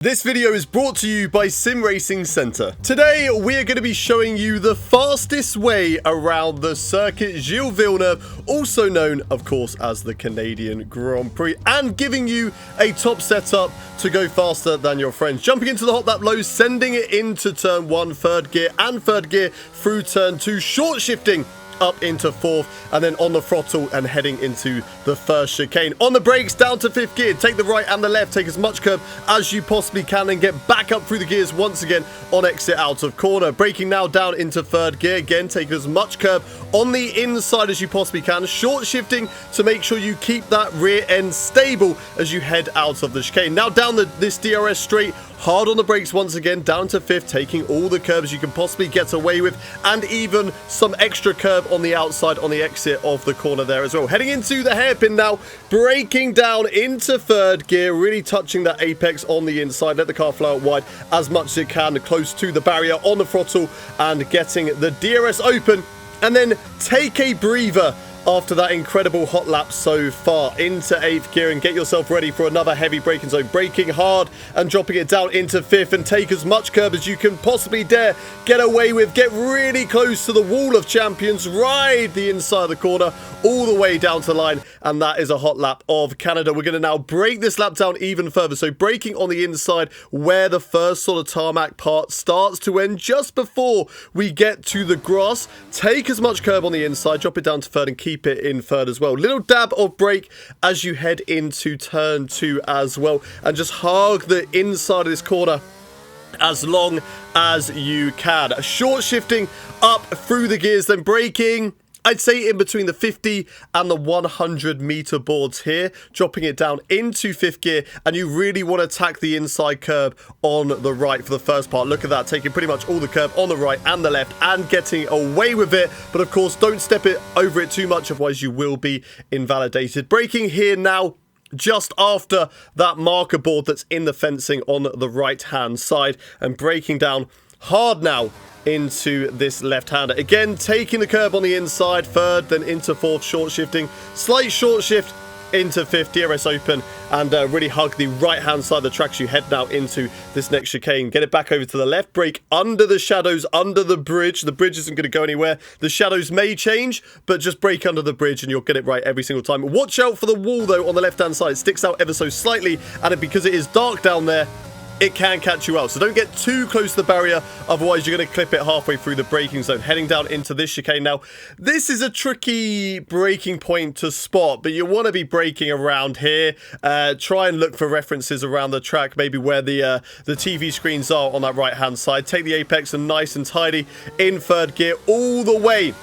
This video is brought to you by Sim Racing Centre. Today, we are going to be showing you the fastest way around the Circuit Gilles Villeneuve, also known, of course, as the Canadian Grand Prix, and giving you a top setup to go faster than your friends. Jumping into the Hotlap low, sending it into turn 1, third gear, and third gear through turn 2, short shifting up into fourth, and then on the throttle and heading into the first chicane. On the brakes, down to fifth gear, take the right and the left, take as much curb as you possibly can, and get back up through the gears once again on exit out of corner. Braking now down into third gear, again, take as much curb on the inside as you possibly can, short shifting to make sure you keep that rear end stable as you head out of the chicane. Now down this DRS straight, hard on the brakes once again, down to fifth, taking all the curbs you can possibly get away with, and even some extra curb on the outside on the exit of the corner there as well. Heading into the hairpin now, braking down into third gear, really touching that apex on the inside. Let the car fly out wide as much as it can, close to the barrier on the throttle, and getting the DRS open, and then take a breather after that incredible hot lap so far into 8th gear, and get yourself ready for another heavy braking zone. Braking hard and dropping it down into 5th, and take as much curb as you can possibly dare get away with. Get really close to the wall of champions, ride the inside of the corner all the way down to the line, and that is a hot lap of Canada. We're going to now break this lap down even further, so braking on the inside where the first sort of tarmac part starts to end, just before we get to the grass. Take as much curb on the inside, drop it down to third, and keep it in third as well. Little dab of brake as you head into turn 2 as well, and just hug the inside of this corner as long as you can. Short shifting up through the gears, then braking, I'd say in between the 50 and the 100 meter boards here, dropping it down into 5th gear, and you really want to attack the inside curb on the right for the first part. Look at that, taking pretty much all the curb on the right and the left and getting away with it, but of course don't step it over it too much, otherwise you will be invalidated. Braking here now just after that marker board that's in the fencing on the right hand side, and braking down hard now into this left-hander. Again, taking the curb on the inside, third, then into fourth, short shifting, slight short shift into 5th, DRS open, and really hug the right-hand side of the track as you head now into this next chicane. Get it back over to the left, brake under the shadows, under the bridge. The bridge isn't going to go anywhere. The shadows may change, but just brake under the bridge and you'll get it right every single time. Watch out for the wall, though, on the left-hand side. It sticks out ever so slightly, and because it is dark down there, it can catch you out. So don't get too close to the barrier, otherwise you're going to clip it halfway through the braking zone. Heading down into this chicane now. This is a tricky braking point to spot, but you want to be braking around here. Try and look for references around the track, maybe where the TV screens are on that right-hand side. Take the apex and nice and tidy in third gear all the way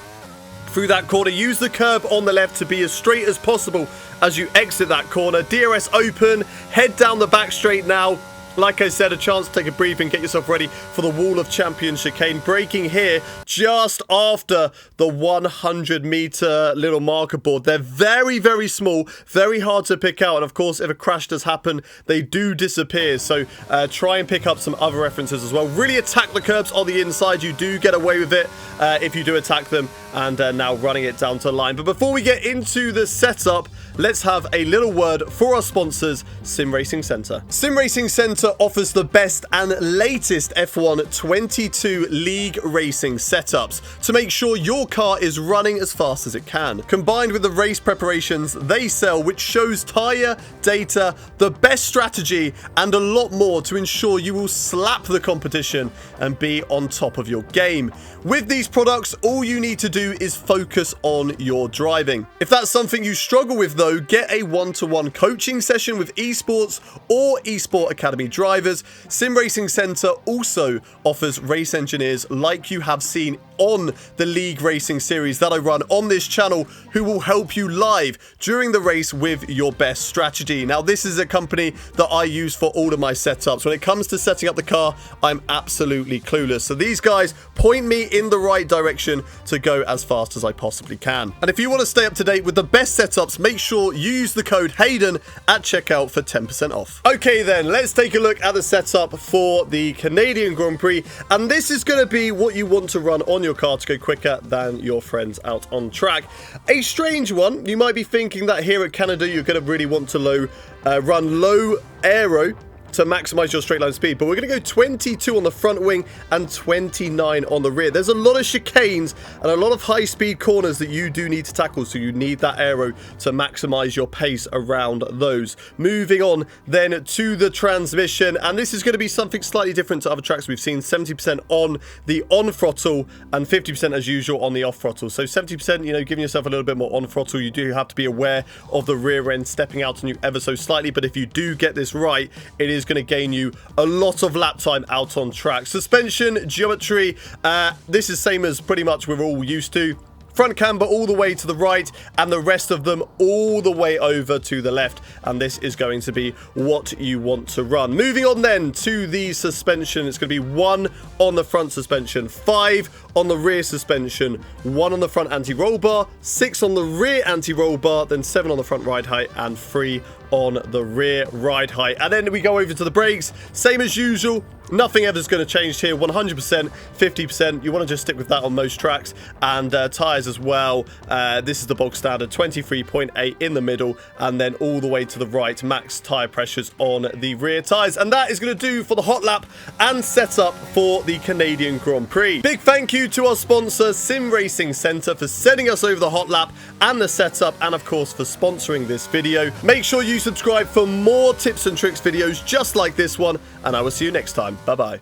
through that corner. Use the curb on the left to be as straight as possible as you exit that corner. DRS open, head down the back straight now. Like I said, a chance to take a breather and get yourself ready for the Wall of Champions chicane. Braking here just after the 100 meter little marker board. They're very, very small, very hard to pick out. And of course, if a crash does happen, they do disappear. So try and pick up some other references as well. Really attack the curbs on the inside. You do get away with it if you do attack them. And now running it down to the line. But before we get into the setup, let's have a little word for our sponsors, Sim Racing Centre. Sim Racing Centre offers the best and latest F1 22 league racing setups to make sure your car is running as fast as it can. Combined with the race preparations they sell, which shows tyre data, the best strategy, and a lot more to ensure you will slap the competition and be on top of your game. With these products, all you need to do is focus on your driving. If that's something you struggle with though, get a one-to-one coaching session with esports or esport academy drivers. Sim Racing Centre also offers race engineers like you have seen on the league racing series that I run on this channel, who will help you live during the race with your best strategy. Now, this is a company that I use for all of my setups. When it comes to setting up the car, I'm absolutely clueless. So these guys point me in the right direction to go as fast as I possibly can. And if you want to stay up to date with the best setups, make sure you use the code Hayden at checkout for 10% off. Okay then, let's take a look at the setup for the Canadian Grand Prix. And this is going to be what you want to run on your car to go quicker than your friends out on track. A strange one. You might be thinking that here at Canada, you're going to really want to run low aero to maximize your straight line speed, but we're going to go 22 on the front wing and 29 on the rear. There's a lot of chicanes and a lot of high-speed corners that you do need to tackle, so you need that aero to maximize your pace around those. Moving on then to the transmission, and this is going to be something slightly different to other tracks we've seen. 70% on the on throttle and 50% as usual on the off throttle. So 70%, you know, giving yourself a little bit more on throttle. You do have to be aware of the rear end stepping out on you ever so slightly, but if you do get this right, it is going to gain you a lot of lap time out on track. Suspension geometry, this is same as pretty much we're all used to. Front camber all the way to the right and the rest of them all the way over to the left, and this is going to be what you want to run. Moving on then to the suspension, it's going to be 1 on the front suspension, 5 on the rear suspension, 1 on the front anti-roll bar, 6 on the rear anti-roll bar, then 7 on the front ride height and 3 on the rear ride height. And then we go over to the brakes, same as usual. Nothing ever's going to change here. 100%, 50%. You want to just stick with that on most tracks. And tires as well. This is the bog standard, 23.8 in the middle, and then all the way to the right, max tire pressures on the rear tires. And that is going to do for the hot lap and setup for the Canadian Grand Prix. Big thank you to our sponsor, Sim Racing Centre, for sending us over the hot lap and the setup, and of course for sponsoring this video. Make sure you subscribe for more tips and tricks videos just like this one, and I will see you next time. Bye-bye.